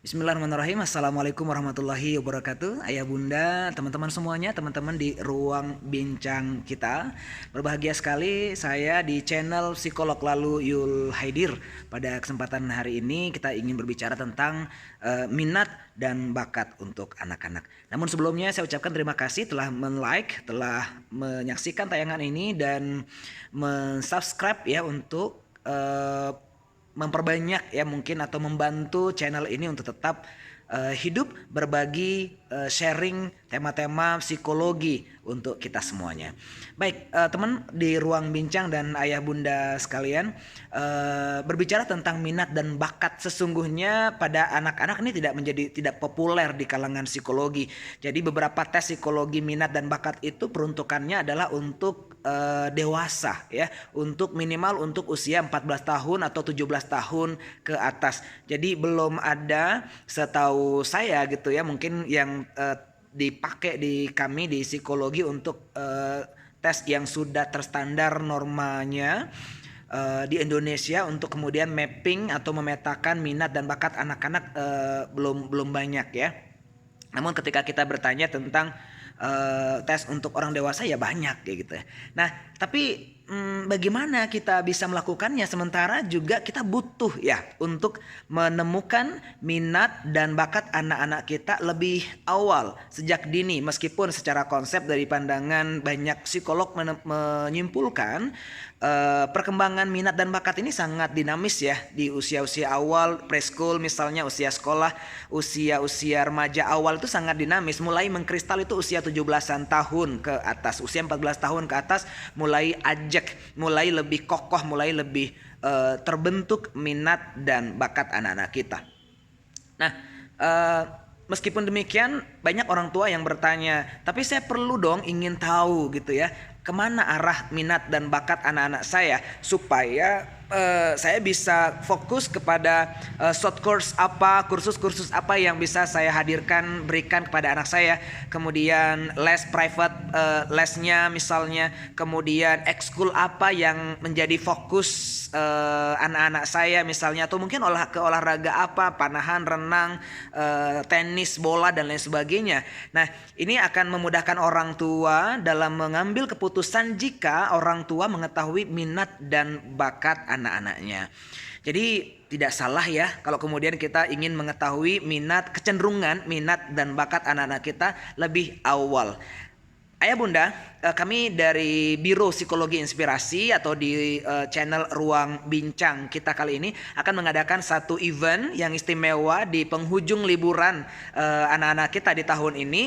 Bismillahirrahmanirrahim. Assalamualaikum warahmatullahi wabarakatuh. Ayah bunda, teman-teman semuanya, teman-teman di ruang bincang kita. Berbahagia sekali saya di channel Psikolog Lalu Yul Haidir. Pada kesempatan hari ini kita ingin berbicara tentang minat dan bakat untuk anak-anak. Namun sebelumnya saya ucapkan terima kasih telah men-like, telah menyaksikan tayangan ini dan men-subscribe ya untuk memperbanyak ya mungkin atau membantu channel ini untuk tetap hidup berbagi sharing tema-tema psikologi untuk kita semuanya. Baik teman di ruang bincang dan ayah bunda sekalian, berbicara tentang minat dan bakat sesungguhnya pada anak-anak ini tidak populer di kalangan psikologi. Jadi beberapa tes psikologi minat dan bakat itu peruntukannya adalah untuk dewasa ya, untuk minimal untuk usia 14 tahun atau 17 tahun ke atas. Jadi belum ada setahu saya gitu ya, mungkin yang dipakai di kami di psikologi untuk tes yang sudah terstandar normanya di Indonesia untuk kemudian mapping atau memetakan minat dan bakat anak-anak belum banyak ya. Namun ketika kita bertanya tentang tes untuk orang dewasa ya banyak kayak gitu ya. Nah, tapi bagaimana kita bisa melakukannya sementara juga kita butuh ya untuk menemukan minat dan bakat anak-anak kita lebih awal sejak dini, meskipun secara konsep dari pandangan banyak psikolog menyimpulkan perkembangan minat dan bakat ini sangat dinamis ya di usia-usia awal preschool, misalnya usia sekolah, usia remaja awal itu sangat dinamis. Mulai mengkristal itu usia 17-an tahun ke atas, usia 14 tahun ke atas mulai mulai lebih kokoh, mulai lebih terbentuk minat dan bakat anak-anak kita. Nah, meskipun demikian banyak orang tua yang bertanya, tapi saya perlu dong ingin tahu gitu ya, kemana arah minat dan bakat anak-anak saya supaya saya bisa fokus kepada short course apa, kursus-kursus apa yang bisa saya berikan kepada anak saya. Kemudian les private lesnya misalnya, kemudian ekskul apa yang menjadi fokus anak-anak saya misalnya, atau mungkin olahraga apa, panahan, renang, tenis, bola dan lain sebagainya. Nah, ini akan memudahkan orang tua dalam mengambil keputusan jika orang tua mengetahui minat dan bakat anak-anaknya. Jadi tidak salah ya kalau kemudian kita ingin mengetahui kecenderungan minat dan bakat anak-anak kita lebih awal. Ayah bunda, kami dari Biro Psikologi Inspirasi atau di channel Ruang Bincang kita kali ini akan mengadakan satu event yang istimewa di penghujung liburan anak-anak kita di tahun ini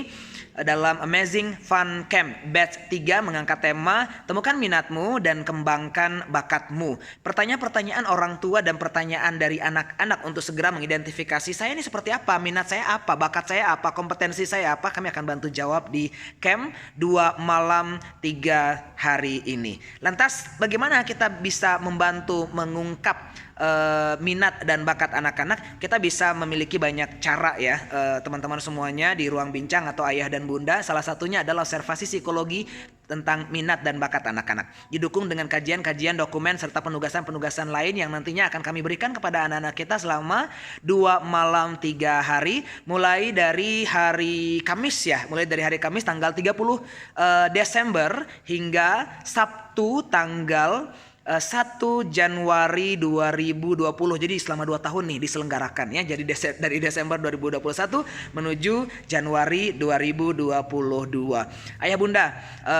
dalam Amazing Fun Camp Batch 3 mengangkat tema temukan minatmu dan kembangkan bakatmu. Pertanyaan-pertanyaan orang tua dan pertanyaan dari anak-anak untuk segera mengidentifikasi saya ini seperti apa, minat saya apa, bakat saya apa, kompetensi saya apa, kami akan bantu jawab di camp 2 malam 3 hari ini. Lantas bagaimana kita bisa membantu mengungkap minat dan bakat anak-anak? Kita bisa memiliki banyak cara ya teman-teman semuanya di ruang bincang atau ayah dan bunda. Salah satunya adalah observasi psikologi tentang minat dan bakat anak-anak, didukung dengan kajian-kajian dokumen serta penugasan-penugasan lain yang nantinya akan kami berikan kepada anak-anak kita selama 2 malam 3 hari, mulai dari hari Kamis ya, mulai dari hari Kamis tanggal 30 Desember hingga Sabtu tanggal 1 Januari 2020. Jadi selama 2 tahun nih diselenggarakan ya. Jadi dari Desember 2021 menuju Januari 2022. Ayah bunda,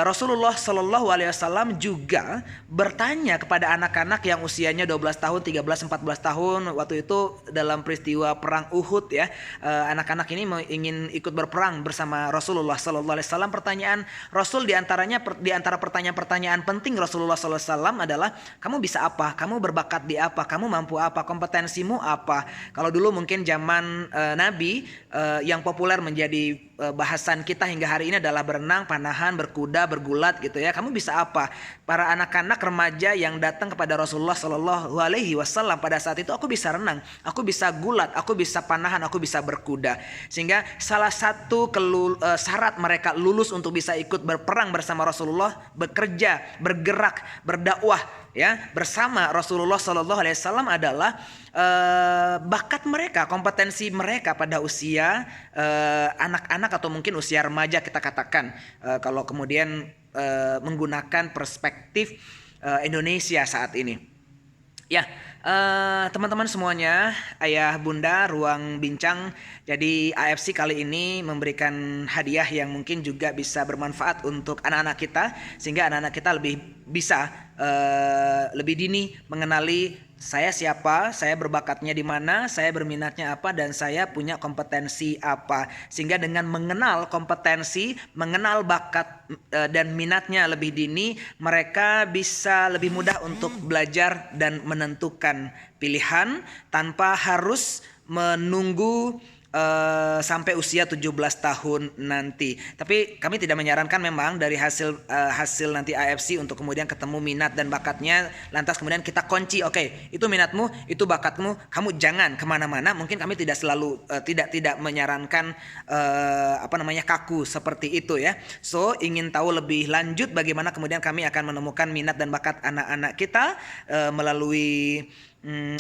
Rasulullah Shallallahu Alaihi Wasallam juga bertanya kepada anak-anak yang usianya 12 tahun, 13, 14 tahun waktu itu dalam peristiwa perang Uhud ya. Anak-anak ini ingin ikut berperang bersama Rasulullah Shallallahu Alaihi Wasallam. Pertanyaan Rasul di antara pertanyaan-pertanyaan penting Rasulullah Shallallahu Alaihi Wasallam adalah, kamu bisa apa? Kamu berbakat di apa? Kamu mampu apa? Kompetensimu apa? Kalau dulu mungkin zaman Nabi yang populer menjadi bahasan kita hingga hari ini adalah berenang, panahan, berkuda, bergulat gitu ya. Kamu bisa apa? Para anak-anak remaja yang datang kepada Rasulullah Shallallahu Alaihi Wasallam pada saat itu, aku bisa renang, aku bisa gulat, aku bisa panahan, aku bisa berkuda. Sehingga salah satu syarat mereka lulus untuk bisa ikut berperang bersama Rasulullah, bekerja, bergerak, berdakwah ya bersama Rasulullah Shallallahu Alaihi Wasallam adalah bakat mereka, kompetensi mereka pada usia anak-anak atau mungkin usia remaja kita katakan, kalau kemudian menggunakan perspektif Indonesia saat ini. Ya, teman-teman semuanya, ayah bunda ruang bincang. Jadi AFC kali ini memberikan hadiah yang mungkin juga bisa bermanfaat untuk anak-anak kita, sehingga anak-anak kita lebih bisa lebih dini mengenali saya siapa, saya berbakatnya di mana, saya berminatnya apa, dan saya punya kompetensi apa. Sehingga dengan mengenal kompetensi, mengenal bakat dan minatnya lebih dini, mereka bisa lebih mudah untuk belajar dan menentukan pilihan tanpa harus menunggu sampai usia 17 tahun nanti. Tapi kami tidak menyarankan memang dari hasil nanti AFC untuk kemudian ketemu minat dan bakatnya, lantas kemudian kita kunci, oke, itu minatmu, itu bakatmu, kamu jangan kemana-mana. Mungkin kami tidak selalu tidak menyarankan kaku seperti itu ya. So ingin tahu lebih lanjut bagaimana kemudian kami akan menemukan minat dan bakat anak-anak kita melalui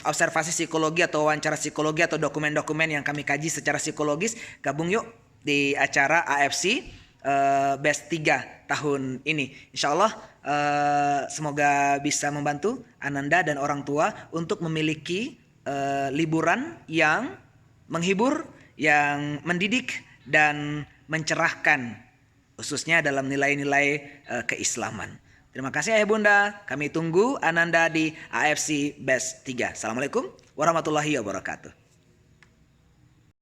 observasi psikologi atau wawancara psikologi atau dokumen-dokumen yang kami kaji secara psikologis. Gabung yuk di acara AFC Best 3 tahun ini. Insya Allah semoga bisa membantu Ananda dan orang tua untuk memiliki liburan yang menghibur, yang mendidik dan mencerahkan, khususnya dalam nilai-nilai keislaman. Terima kasih ayah bunda, kami tunggu Ananda di AFC Best 3. Assalamualaikum warahmatullahi wabarakatuh.